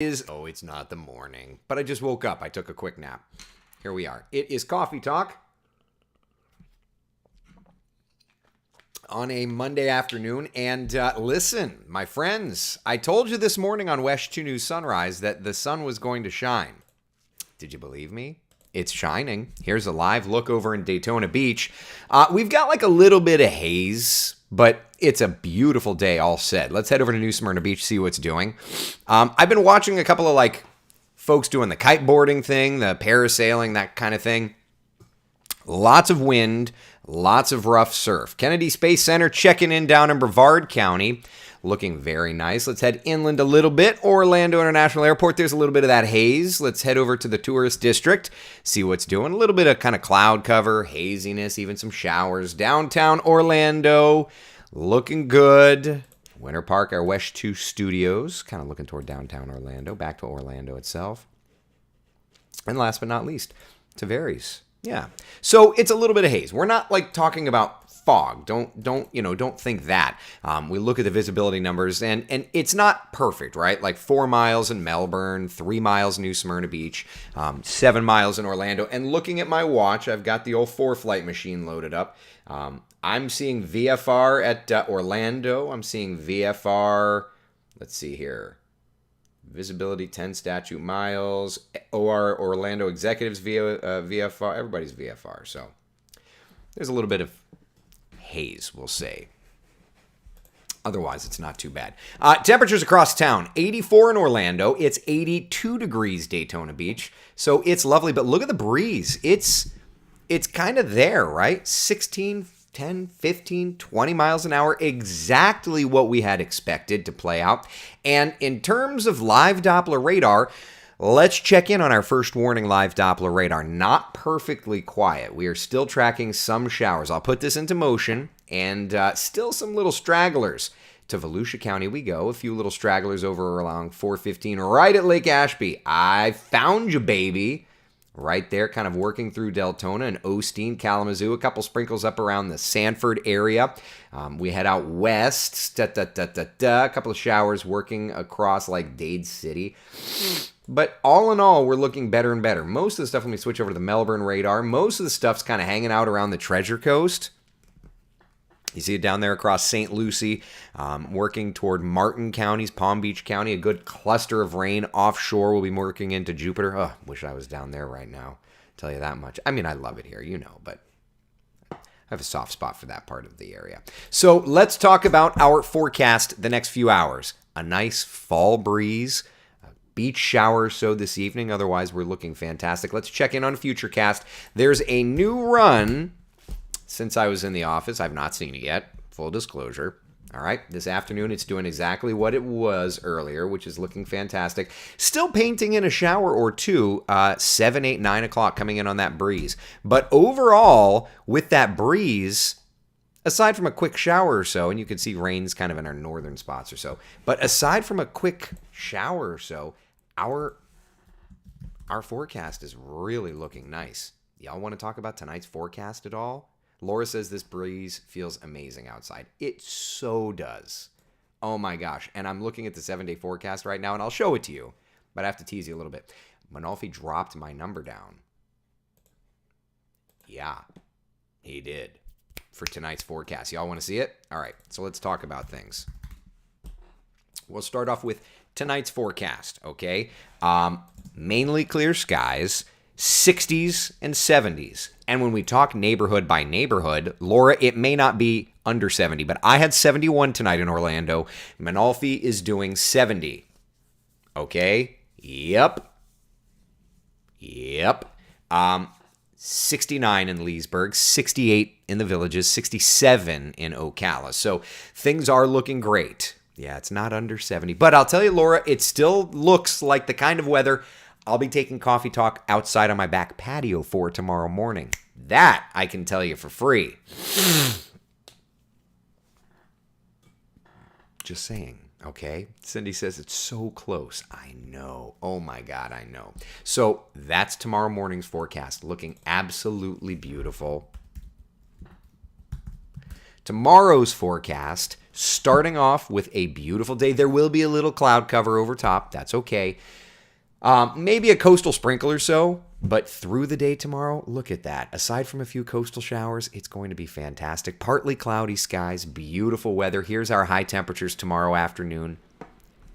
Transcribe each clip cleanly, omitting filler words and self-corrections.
Oh, it's not the morning, but I just woke up. I took a quick nap. Here we are. It is Coffee Talk on a Monday afternoon. And listen, my friends, I told you this morning on West 2 News Sunrise that the sun was going to shine. Did you believe me? It's shining. Here's a live look over in Daytona Beach. We've got like a little bit of haze, but it's a beautiful day all said. Let's head over to New Smyrna Beach, see what's doing. I've been watching a couple of like folks doing the kiteboarding thing, the parasailing, that kind of thing. Lots of wind, lots of rough surf. Kennedy Space Center checking in down in Brevard County. Looking very nice. Let's head inland a little bit. Orlando International Airport, there's a little bit of that haze. Let's head over to the tourist district, see what's doing. A little bit of kind of cloud cover, haziness, even some showers. Downtown Orlando, looking good. Winter Park, our West 2 studios, kind of looking toward downtown Orlando, back to Orlando itself. And last but not least, Tavares. Yeah. So it's a little bit of haze. We're not like talking about fog. Don't think that. We look at the visibility numbers and it's not perfect, right? Like 4 miles in Melbourne, 3 miles in New Smyrna Beach, 7 miles in Orlando. And looking at my watch, I've got the old 4Flight machine loaded up. I'm seeing VFR at Orlando. I'm seeing VFR. Let's see here. Visibility 10 statute miles. OR Orlando Executives via VFR. Everybody's VFR. So there's a little bit of haze, we'll say. Otherwise, it's not too bad. Temperatures across town. 84 in Orlando. It's 82 degrees Daytona Beach. So it's lovely. But look at the breeze. It's kind of there, right? 16, 10, 15, 20 miles an hour. Exactly what we had expected to play out. And in terms of live Doppler radar, let's check in on our first warning live Doppler radar. Not perfectly quiet. We are still tracking some showers. I'll put this into motion, and still some little stragglers. To Volusia County we go. A few little stragglers over along 415 right at Lake Ashby. I found you, baby. Right there, kind of working through Deltona and Osteen, Kalamazoo. A couple sprinkles up around the Sanford area. We head out west. A couple of showers working across like Dade City. But all in all, we're looking better and better. Most of the stuff, when we switch over to the Melbourne radar, most of the stuff's kind of hanging out around the Treasure Coast. You see it down there across St. Lucie, working toward Martin counties, Palm Beach County. A good cluster of rain offshore will be working into Jupiter. Oh, wish I was down there right now. Tell you that much. I mean, I love it here, but I have a soft spot for that part of the area. So let's talk about our forecast the next few hours. A nice fall breeze. Beach shower or so this evening. Otherwise, we're looking fantastic. Let's check in on Futurecast. There's a new run. Since I was in the office, I've not seen it yet. Full disclosure. All right, this afternoon it's doing exactly what it was earlier, which is looking fantastic. Still painting in a shower or two, 7, 8, 9 o'clock coming in on that breeze. But overall, with that breeze, aside from a quick shower or so, and you can see rain's kind of in our northern spots or so, but aside from a quick shower or so, our forecast is really looking nice. Y'all want to talk about tonight's forecast at all? Laura says this breeze feels amazing outside. It so does. Oh my gosh. And I'm looking at the 7-day forecast right now, and I'll show it to you, but I have to tease you a little bit. Manolfi dropped my number down. Yeah, he did for tonight's forecast. Y'all want to see it? All right, so let's talk about things. We'll start off with tonight's forecast, okay? Mainly clear skies, 60s and 70s. And when we talk neighborhood by neighborhood, Laura, it may not be under 70, but I had 71 tonight in Orlando. Manolfi is doing 70. Okay? Yep. 69 in Leesburg, 68 in the Villages, 67 in Ocala. So things are looking great. Yeah, it's not under 70. But I'll tell you, Laura, it still looks like the kind of weather I'll be taking Coffee Talk outside on my back patio for tomorrow morning. That I can tell you for free. Just saying, okay? Cindy says it's so close. I know. Oh my God, I know. So that's tomorrow morning's forecast. Looking absolutely beautiful. Tomorrow's forecast Starting off with a beautiful day. There will be a little cloud cover over top. That's okay. Maybe a coastal sprinkle or so, but through the day tomorrow, look at that. Aside from a few coastal showers, it's going to be fantastic. Partly cloudy skies, beautiful weather. Here's our high temperatures tomorrow afternoon.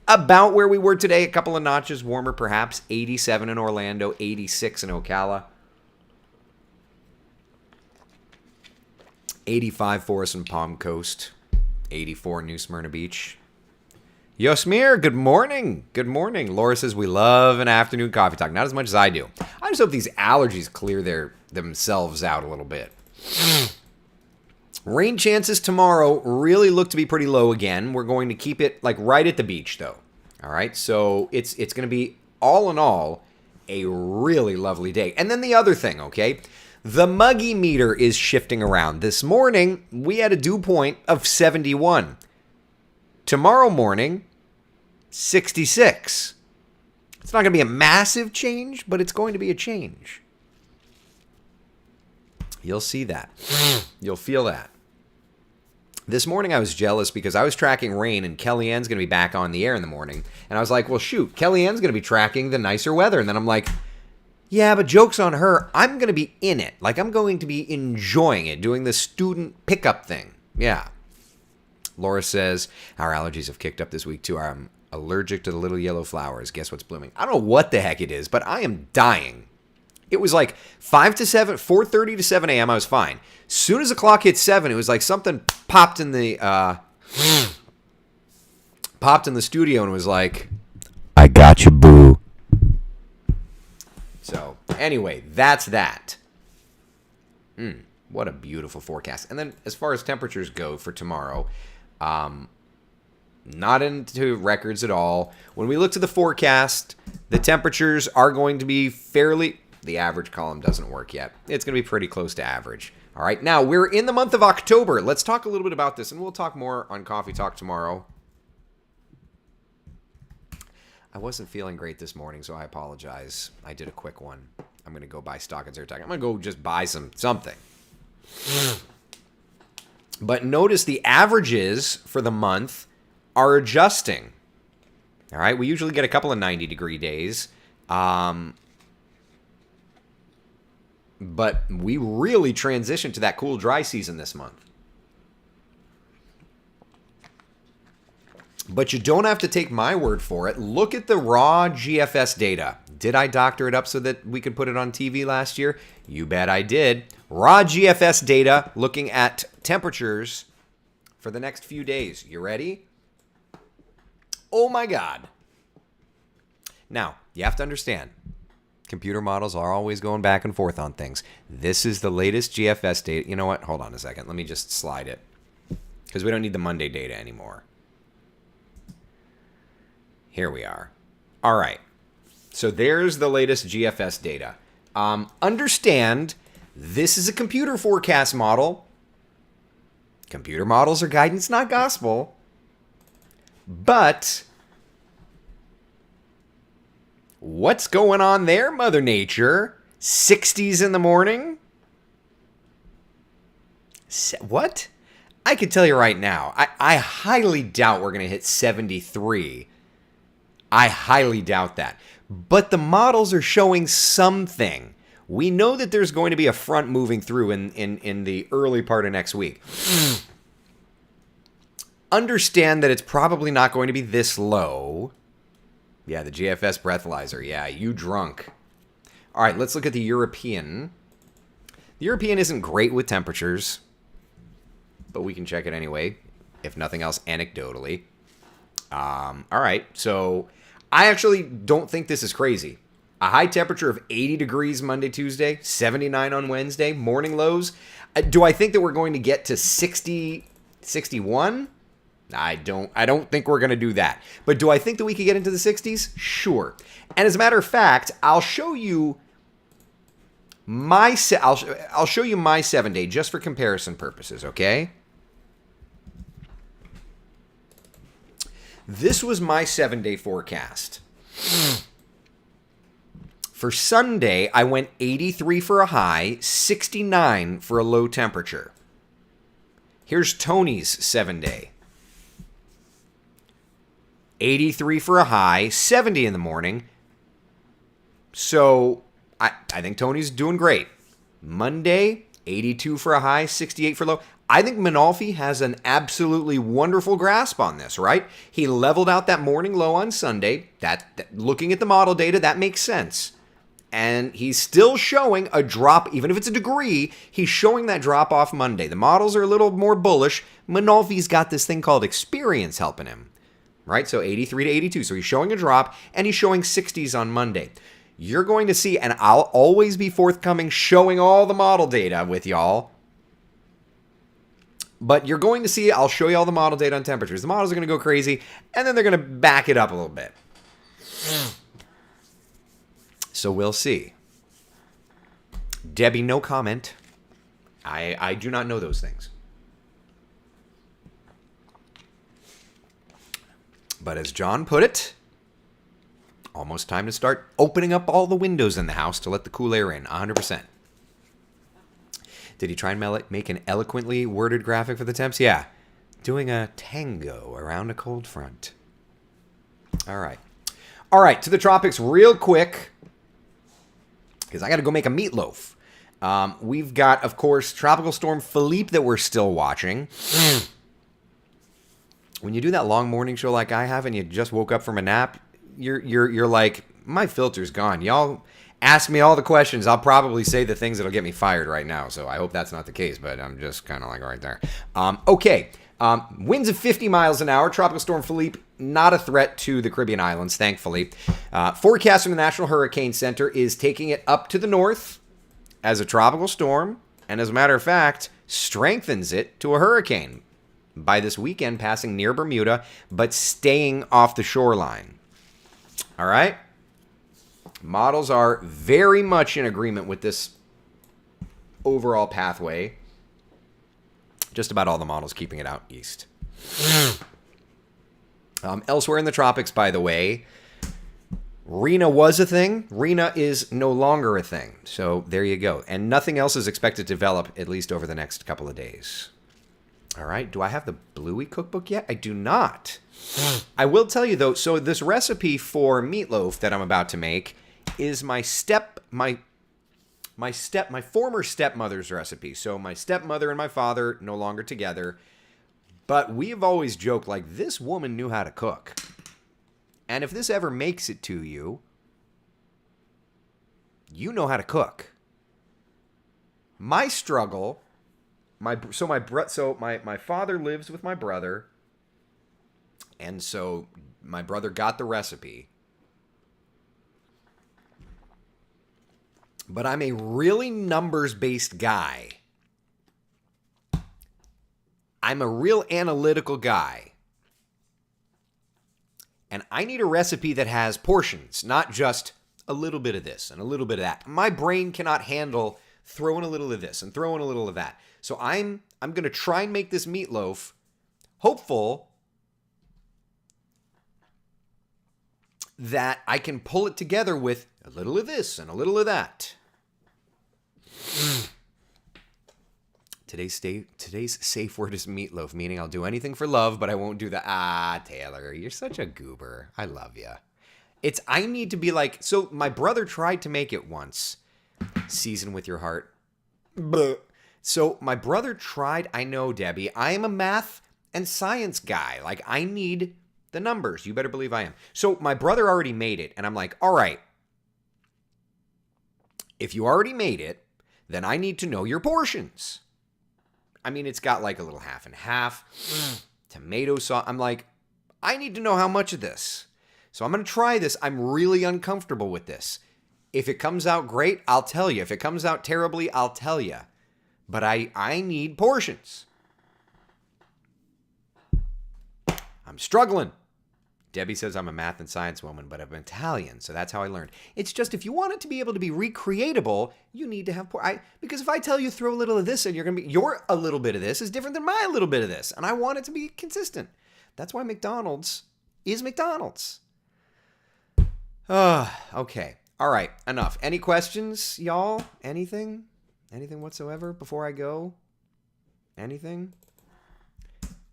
About where we were today, a couple of notches warmer perhaps. 87 in Orlando, 86 in Ocala. 85 for us in Palm Coast. 84 New Smyrna Beach. Yosmir, good morning. Good morning. Laura says we love an afternoon coffee talk. Not as much as I do. I just hope these allergies clear themselves out a little bit. Rain chances tomorrow really look to be pretty low again. We're going to keep it like right at the beach though. All right. So it's going to be all in all a really lovely day. And then the other thing, okay? The muggy meter is shifting around. This morning, we had a dew point of 71. Tomorrow morning, 66. It's not going to be a massive change, but it's going to be a change. You'll see that. You'll feel that. This morning I was jealous because I was tracking rain and Kellyanne's going to be back on the air in the morning. And I was like, well, shoot, Kellyanne's going to be tracking the nicer weather. And then I'm like, yeah, but joke's on her. I'm going to be in it. Like, I'm going to be enjoying it, doing the student pickup thing. Yeah. Laura says, our allergies have kicked up this week, too. I'm allergic to the little yellow flowers. Guess what's blooming? I don't know what the heck it is, but I am dying. It was like 5 to 7, 4:30 to 7 a.m. I was fine. Soon as the clock hit 7, it was like something popped in the studio and was like, I got you, boo. So, anyway, that's that. What a beautiful forecast. And then as far as temperatures go for tomorrow, not into records at all. When we look to the forecast, the temperatures are going to be fairly... The average column doesn't work yet. It's going to be pretty close to average. All right, now we're in the month of October. Let's talk a little bit about this, and we'll talk more on Coffee Talk tomorrow. I wasn't feeling great this morning, so I apologize. I did a quick one. I'm going to go buy stock in Zyrtec. I'm going to go just buy something. But notice the averages for the month are adjusting. All right, we usually get a couple of 90-degree days. But we really transitioned to that cool, dry season this month. But you don't have to take my word for it. Look at the raw GFS data. Did I doctor it up so that we could put it on TV last year? You bet I did. Raw GFS data looking at temperatures for the next few days. You ready? Oh my God. Now, you have to understand. Computer models are always going back and forth on things. This is the latest GFS data. You know what? Hold on a second. Let me just slide it. Because we don't need the Monday data anymore. Here we are. All right. So there's the latest GFS data. Understand, this is a computer forecast model. Computer models are guidance, not gospel. But... what's going on there, Mother Nature? 60s in the morning? What? I can tell you right now, I highly doubt we're going to hit 73. I highly doubt that. But the models are showing something. We know that there's going to be a front moving through in the early part of next week. Understand that it's probably not going to be this low. Yeah, the GFS breathalyzer. Yeah, you drunk. All right, let's look at the European. The European isn't great with temperatures, but we can check it anyway, if nothing else, anecdotally. All right, so I actually don't think this is crazy. A high temperature of 80 degrees Monday, Tuesday, 79 on Wednesday, morning lows. Do I think that we're going to get to 60, 61? I don't think we're going to do that. But do I think that we could get into the 60s? Sure. And as a matter of fact, I'll show you my I'll show you my 7-day just for comparison purposes, okay? This was my 7-day forecast. For Sunday, I went 83 for a high, 69 for a low temperature. Here's Tony's 7-day. 83 for a high, 70 in the morning. So I think Tony's doing great. Monday, 82 for a high, 68 for low. I think Manalfi has an absolutely wonderful grasp on this, right? He leveled out that morning low on Sunday. That looking at the model data, that makes sense. And he's still showing a drop, even if it's a degree, he's showing that drop off Monday. The models are a little more bullish. Manalfi's got this thing called experience helping him, right? So 83 to 82. So he's showing a drop, and he's showing 60s on Monday. You're going to see, and I'll always be forthcoming showing all the model data with y'all. But you're going to see, I'll show you all the model data on temperatures. The models are going to go crazy, and then they're going to back it up a little bit. So we'll see. Debbie, no comment. I do not know those things. But as John put it, almost time to start opening up all the windows in the house to let the cool air in, 100%. Did he try and make an eloquently worded graphic for the temps? Yeah. Doing a tango around a cold front. All right. All right, to the tropics real quick, because I got to go make a meatloaf. We've got, of course, Tropical Storm Philippe that we're still watching. When you do that long morning show like I have and you just woke up from a nap, you're like, my filter's gone. Y'all ask me all the questions. I'll probably say the things that'll get me fired right now. So I hope that's not the case, but I'm just kind of like right there. Okay. Winds of 50 miles an hour. Tropical Storm Philippe, not a threat to the Caribbean islands, thankfully. Forecast from the National Hurricane Center is taking it up to the north as a tropical storm, and as a matter of fact, strengthens it to a hurricane by this weekend, passing near Bermuda, but staying off the shoreline. All right? Models are very much in agreement with this overall pathway. Just about all the models keeping it out east. Elsewhere in the tropics, by the way, Rina was a thing. Rina is no longer a thing. So there you go. And nothing else is expected to develop, at least over the next couple of days. All right. Do I have the Bluey cookbook yet? I do not. I will tell you, though, so this recipe for meatloaf that I'm about to make is my former stepmother's recipe. So my stepmother and my father no longer together. But we've always joked, like, this woman knew how to cook. And if this ever makes it to you, you know how to cook. My struggle, my father lives with my brother, and so my brother got the recipe. But I'm a really numbers-based guy. I'm a real analytical guy. And I need a recipe that has portions, not just a little bit of this and a little bit of that. My brain cannot handle throwing a little of this and throwing a little of that. So I'm going to try and make this meatloaf hopeful that I can pull it together with a little of this and a little of that. Today's safe word is meatloaf, meaning I'll do anything for love, but I won't do the, Taylor, you're such a goober. I love you. I need to be like, so my brother tried to make it once. Season with your heart. Bleh. So my brother tried, I know, Debbie, I am a math and science guy. Like, I need the numbers. You better believe I am. So my brother already made it, and I'm like, all right, if you already made it, then I need to know your portions. I mean, it's got like a little half and half, tomato sauce. I'm like, I need to know how much of this. So I'm going to try this. I'm really uncomfortable with this. If it comes out great, I'll tell you. If it comes out terribly, I'll tell you. But I need portions. I'm struggling. Debbie says I'm a math and science woman, but I'm Italian, so that's how I learned. It's just if you want it to be able to be recreatable, you need to have because if I tell you throw a little of this and your a little bit of this is different than my little bit of this, and I want it to be consistent. That's why McDonald's is McDonald's. Okay. All right, enough. Any questions, y'all? Anything? Anything whatsoever before I go? Anything?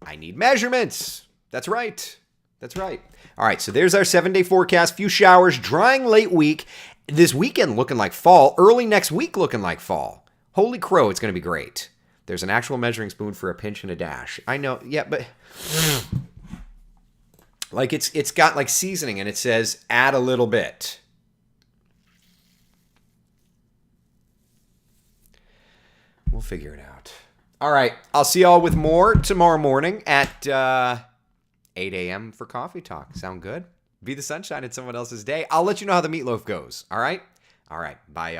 I need measurements. That's right. That's right. All right, so there's our 7-day forecast. Few showers, drying late week. This weekend looking like fall. Early next week looking like fall. Holy crow, it's going to be great. There's an actual measuring spoon for a pinch and a dash. I know, yeah, but like it's got like seasoning and it says add a little bit. We'll figure it out. All right, I'll see y'all with more tomorrow morning at 8 a.m. for Coffee Talk. Sound good? Be the sunshine in someone else's day. I'll let you know how the meatloaf goes. All right? All right. Bye, y'all.